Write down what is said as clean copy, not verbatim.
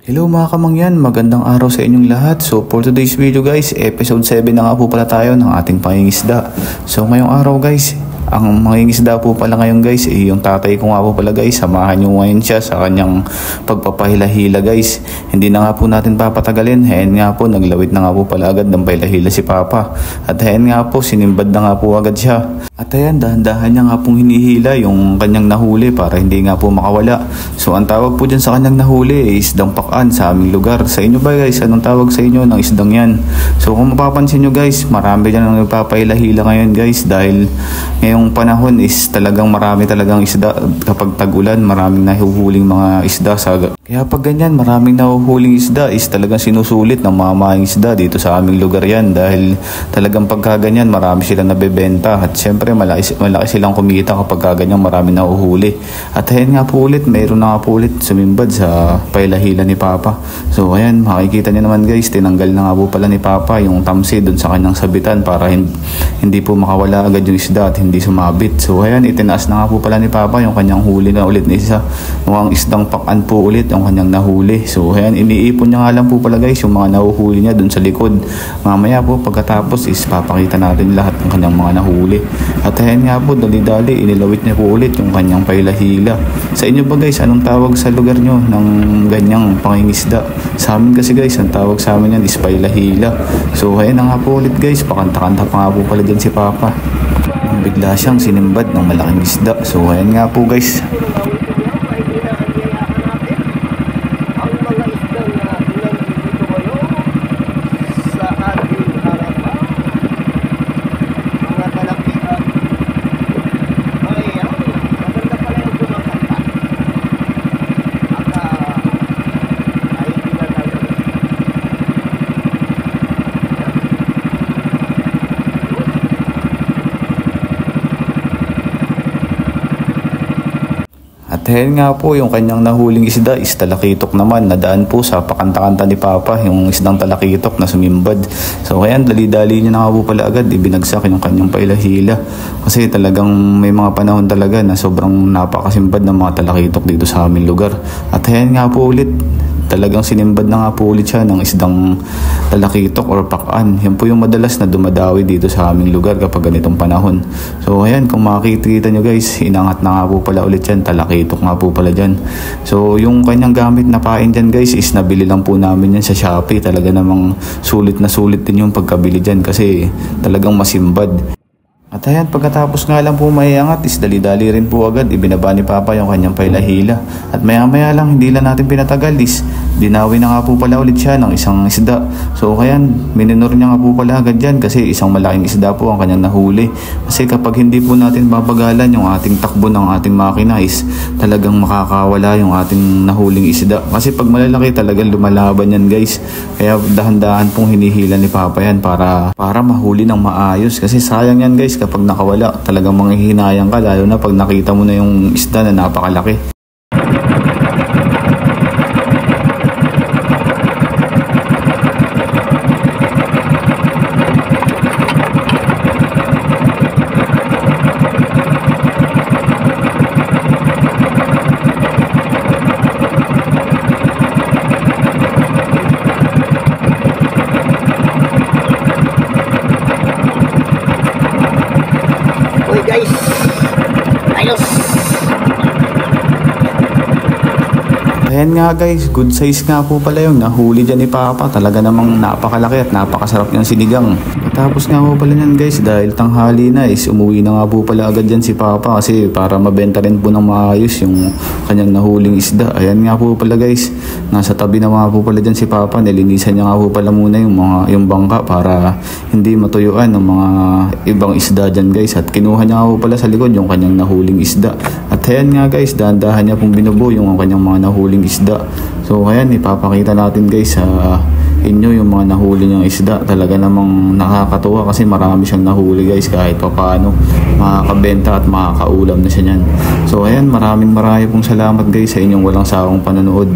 Hello mga kamangyan, magandang araw sa inyong lahat. So for today's video guys, episode 7 na nga po pala tayo ng ating pangingisda. So ngayong araw guys, ang mangingisda po pala ngayon guys, yung tatay ko nga po pala guys, samahan nyo ngayon siya sa kanyang pagpapahila-hila guys. Hindi na nga po natin papatagalin, ayan nga po, naglawit na nga po pala agad ng pahila-hila si Papa. At ayan nga po, sinimbad na nga po agad siya. At ayan, dahan-dahan niya nga pong hinihila yung kanyang nahuli para hindi nga po makawala. So ang tawag po dyan sa kanyang nahuli ay isdang pakan sa aming lugar. Sa inyo ba guys, anong tawag sa inyo ng isdang yan? So kung mapapansin nyo guys, marami dyan ang nagpapahila-hila ngayon guys, dahil ngayong panahon is talagang marami talagang isda. Kapag tag-ulan, maraming nahuhuling mga isda kaya pag ganyan, maraming nahuhuling isda is talagang sinusulit ng mga maing isda dito sa aming lugar yan, dahil talagang pagka ganyan marami silang nabebenta at syempre malaki silang kumita kapag ganyan marami nahuhuli. At ayan nga po ulit, mayroon na nga po ulit sumimbad sa pailahila ni Papa. So ayan, makikita nyo naman guys, tinanggal na nga po pala ni Papa yung tamsi dun sa kanyang sabitan para hindi po makawala agad yung isda at hindi sumabit. So ayan, itinaas na nga po pala ni Papa yung kanyang huli na ulit na isa, mukhang isdang pakan po ulit yung kanyang nahuli. So ayan, iniipon niya nga lang po pala guys yung mga nahuhuli niya dun sa likod. Mamaya po pagkatapos is papakita natin lahat ng kanyang mga nahuli. At ayan nga po, dali-dali inilawit niya po ulit yung kanyang pailahila. Sa inyo ba guys, anong tawag sa lugar nyo ng ganyang pangingisda? Sa amin kasi guys, ang tawag sa amin yan is pailahila. So ayan na nga po ulit guys, pakanta-kanta pa nga po pala dyan si Papa. Bigla siyang sinimbad ng malaking isda. So ayan nga po guys. Dahil nga po yung kanyang nahuling isda is talakitok naman, nadaan po sa pakanta-kanta ni Papa yung isdang talakitok na sumimbad. So kaya dali-dali niya na nga po pala agad ibinagsak yung kanyang pailahila, kasi talagang may mga panahon talaga na sobrang napakasimbad ng mga talakitok dito sa aming lugar. At ayan nga po ulit, talagang sinimbad na nga po ulit siya ng isdang talakitok or pakan. Yan po yung madalas na dumadawi dito sa aming lugar kapag ganitong panahon. So ayan, kung makikita nyo guys, inangat na nga po pala ulit yan, talakitok nga po pala dyan. So yung kanyang gamit na pain dyan guys is nabili lang po namin yan sa Shopee. Talaga namang sulit na sulit din yung pagkabili dyan kasi talagang masimbad. At ayan, pagkatapos nga lang po maiangat is dali-dali rin po agad ibinaba ni Papa yung kanyang pailahila. At maya-maya lang, hindi lang natin pinatagal is dinawi na nga po pala ulit siya ng isang isda. So kaya mininor niya nga po pala agad dyan kasi isang malaking isda po ang kanyang nahuli. Kasi kapag hindi po natin babagalan yung ating takbo ng ating makina is talagang makakawala yung ating nahuling isda. Kasi pag malalaki talagang lumalaban yan guys. Kaya dahan-dahan pong hinihila ni Papa yan para mahuli ng maayos. Kasi sayang yan guys, kapag nakawala talagang manghihinayang ka, lalo na pag nakita mo na yung isda na napakalaki. Guys, ayos. Ayan nga guys, good size nga po pala yung nahuli dyan ni Papa. Talaga namang napakalaki at napakasarap niyang sinigang. Tapos nga po pala yan guys, dahil tanghali na is umuwi na nga po pala agad dyan si Papa kasi para mabenta rin po ng maayos yung kanyang nahuling isda. Ayan nga po pala guys, nasa tabi na nga po pala dyan si Papa. Nilinisan niya nga po pala muna yung bangka para hindi matuyuan ng mga ibang isda dyan guys. At kinuha niya nga po pala sa likod yung kanyang nahuling isda. At ayan nga guys, dahan-dahan niya pong binubo yung kanyang mga nahuling isda. So ayan, ipapakita natin guys sa inyo yung mga nahuli niyang isda. Talaga namang nakakatuwa kasi marami siyang nahuli guys, kahit pa paano makakabenta at makakaulam na siya niyan. So ayan, maraming pong salamat guys sa inyong walang sawang panonood.